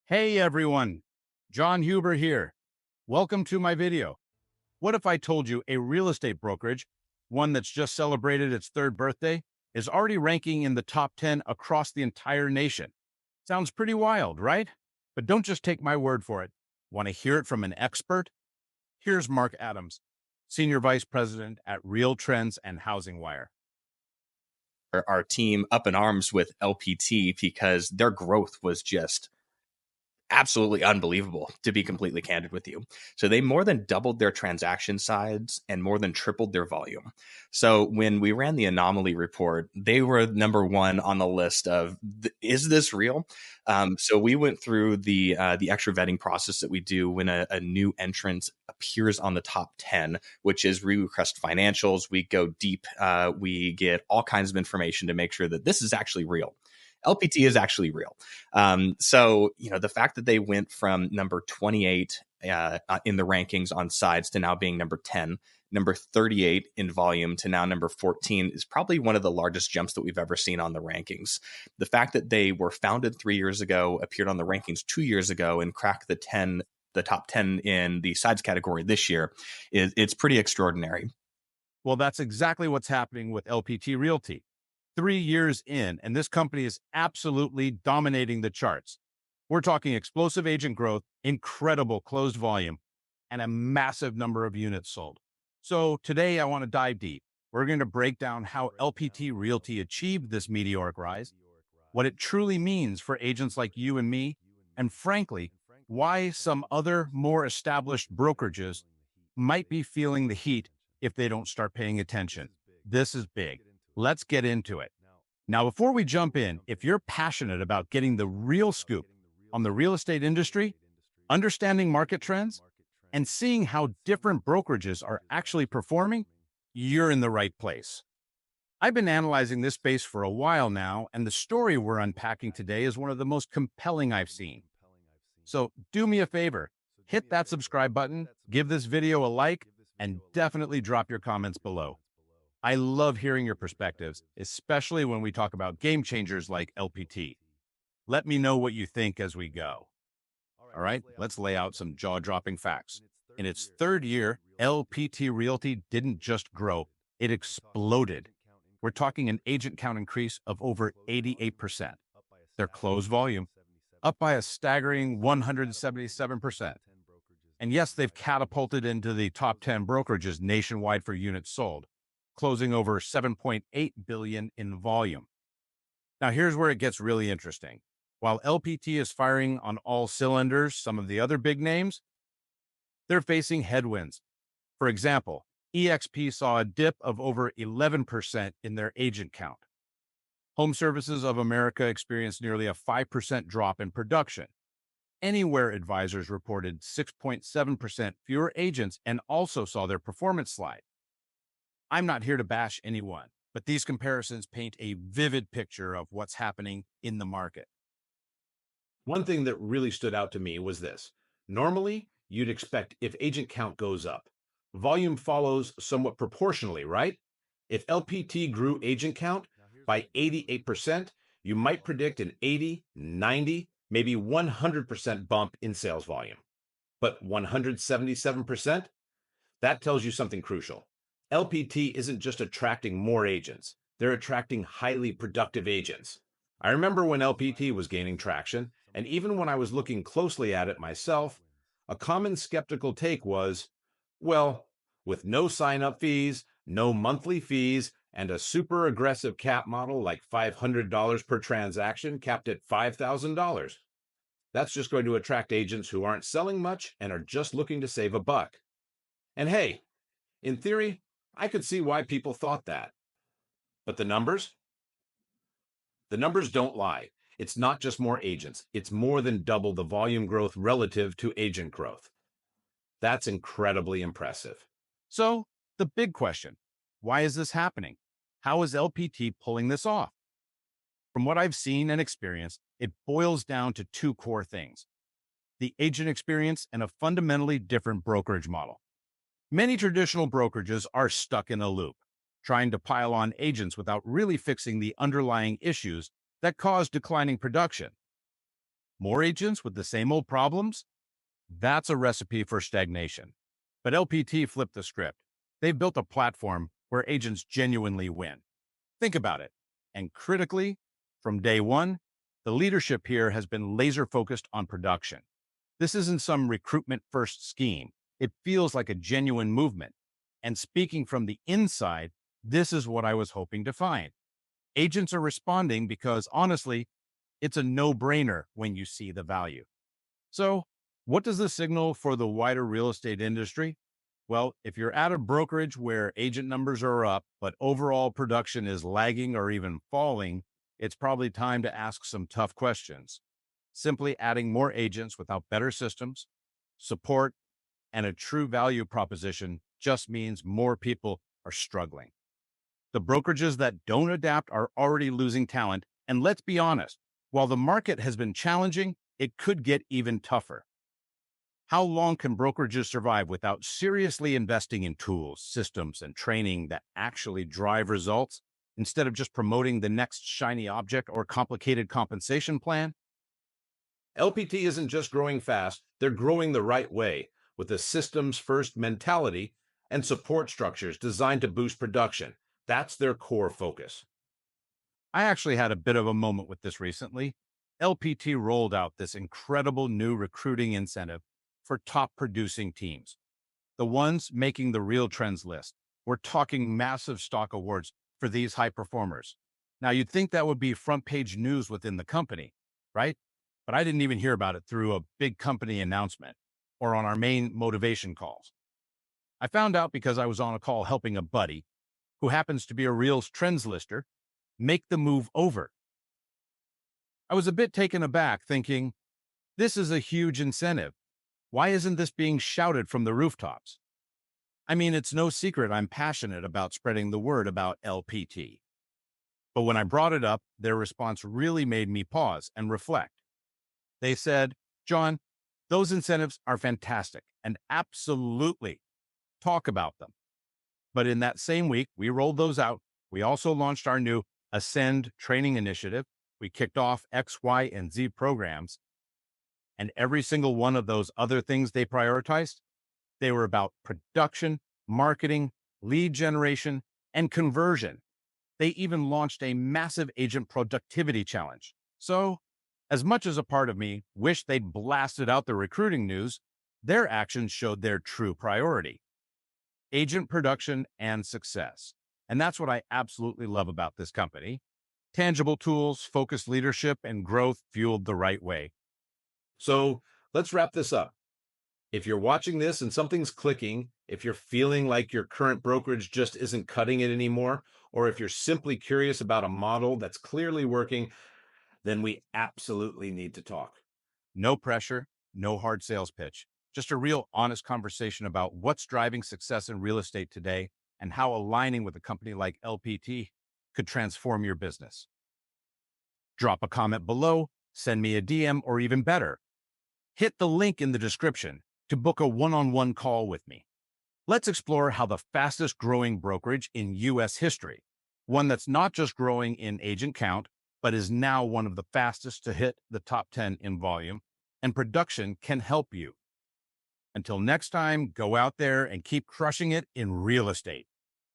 Hey everyone, John Huber here. Welcome to my video. What if I told you a real estate brokerage, one that's just celebrated its third birthday, is already ranking in the top 10 across the entire nation? Sounds pretty wild, right? But don't just take my word for it. Want to hear it from an expert? Here's Mark Adams, Senior Vice President at Real Trends and Housing Wire. Our team up in arms with LPT because their growth was just absolutely unbelievable, to be completely candid with you. So they more than doubled their transaction size and more than tripled their volume. So when we ran the anomaly report, they were number one on the list of, is this real? So we went through the extra vetting process that we do when a new entrant appears on the top 10, which is we request financials, we go deep, we get all kinds of information to make sure that this is actually real. LPT is actually real. So, the fact that they went from number 28 in the rankings on sides to now being number 10, number 38 in volume to now number 14 is probably one of the largest jumps that we've ever seen on the rankings. The fact that they were founded 3 years ago, appeared on the rankings 2 years ago, and cracked the top 10 in the sides category this year, it's pretty extraordinary. Well, that's exactly what's happening with LPT Realty. 3 years in, and this company is absolutely dominating the charts. We're talking explosive agent growth, incredible closed volume, and a massive number of units sold. So today I want to dive deep. We're going to break down how LPT Realty achieved this meteoric rise, what it truly means for agents like you and me, and frankly, why some other more established brokerages might be feeling the heat if they don't start paying attention. This is big. Let's get into it. Now, before we jump in, if you're passionate about getting the real scoop on the real estate industry, understanding market trends, and seeing how different brokerages are actually performing, you're in the right place. I've been analyzing this space for a while now, and the story we're unpacking today is one of the most compelling I've seen. So do me a favor, hit that subscribe button, give this video a like, and definitely drop your comments below. I love hearing your perspectives, especially when we talk about game changers like LPT. Let me know what you think as we go. All right, let's lay out some jaw-dropping facts. In its third year, LPT Realty didn't just grow, it exploded. We're talking an agent count increase of over 88%. Their closed volume up by a staggering 177%. And yes, they've catapulted into the top 10 brokerages nationwide for units sold, closing over 7.8 billion in volume. Now, here's where it gets really interesting. While LPT is firing on all cylinders, some of the other big names, they're facing headwinds. For example, EXP saw a dip of over 11% in their agent count. Home Services of America experienced nearly a 5% drop in production. Anywhere Advisors reported 6.7% fewer agents and also saw their performance slide. I'm not here to bash anyone, but these comparisons paint a vivid picture of what's happening in the market. One thing that really stood out to me was this. Normally, you'd expect if agent count goes up, volume follows somewhat proportionally, right? If LPT grew agent count by 88%, you might predict an 80, 90, maybe 100% bump in sales volume. But 177%? That tells you something crucial. LPT isn't just attracting more agents, they're attracting highly productive agents. I remember when LPT was gaining traction, and even when I was looking closely at it myself, a common skeptical take was, well, with no sign-up fees, no monthly fees, and a super aggressive cap model like $500 per transaction capped at $5,000, that's just going to attract agents who aren't selling much and are just looking to save a buck. And hey, in theory, I could see why people thought that. But the numbers? The numbers don't lie. It's not just more agents. It's more than double the volume growth relative to agent growth. That's incredibly impressive. So, the big question, why is this happening? How is LPT pulling this off? From what I've seen and experienced, it boils down to two core things: the agent experience and a fundamentally different brokerage model. Many traditional brokerages are stuck in a loop, trying to pile on agents without really fixing the underlying issues that cause declining production. More agents with the same old problems? That's a recipe for stagnation. But LPT flipped the script. They've built a platform where agents genuinely win. Think about it. And critically, from day one, the leadership here has been laser focused on production. This isn't some recruitment first scheme. It feels like a genuine movement. And speaking from the inside, this is what I was hoping to find. Agents are responding because honestly, it's a no brainer when you see the value. So, what does this signal for the wider real estate industry? Well, if you're at a brokerage where agent numbers are up, but overall production is lagging or even falling, it's probably time to ask some tough questions. Simply adding more agents without better systems, support, and a true value proposition just means more people are struggling. The brokerages that don't adapt are already losing talent. And let's be honest, while the market has been challenging, it could get even tougher. How long can brokerages survive without seriously investing in tools, systems, and training that actually drive results instead of just promoting the next shiny object or complicated compensation plan? LPT isn't just growing fast, they're growing the right way with a systems first mentality and support structures designed to boost production. That's their core focus. I actually had a bit of a moment with this recently. LPT rolled out this incredible new recruiting incentive for top producing teams, the ones making the real trends list. We're talking massive stock awards for these high performers. Now, you'd think that would be front page news within the company, right? But I didn't even hear about it through a big company announcement or on our main motivation calls. I found out because I was on a call helping a buddy who happens to be a real trends lister make the move over. I was a bit taken aback thinking, this is a huge incentive. Why isn't this being shouted from the rooftops? I mean, it's no secret I'm passionate about spreading the word about LPT. But when I brought it up, their response really made me pause and reflect. They said, John, those incentives are fantastic and absolutely talk about them. But in that same week, we rolled those out. We also launched our new Ascend training initiative. We kicked off X, Y, and Z programs. And every single one of those other things they prioritized, they were about production, marketing, lead generation, and conversion. They even launched a massive agent productivity challenge. So, as much as a part of me wished they'd blasted out the recruiting news, their actions showed their true priority: agent production and success. And that's what I absolutely love about this company. Tangible tools, focused leadership, and growth fueled the right way. So let's wrap this up. If you're watching this and something's clicking, if you're feeling like your current brokerage just isn't cutting it anymore, or if you're simply curious about a model that's clearly working, then we absolutely need to talk. No pressure, no hard sales pitch, just a real honest conversation about what's driving success in real estate today and how aligning with a company like LPT could transform your business. Drop a comment below, send me a DM, or even better, hit the link in the description to book a one-on-one call with me. Let's explore how the fastest growing brokerage in U.S. history, one that's not just growing in agent count, but is now one of the fastest to hit the top 10 in volume and production, can help you. Until next time, go out there and keep crushing it in real estate.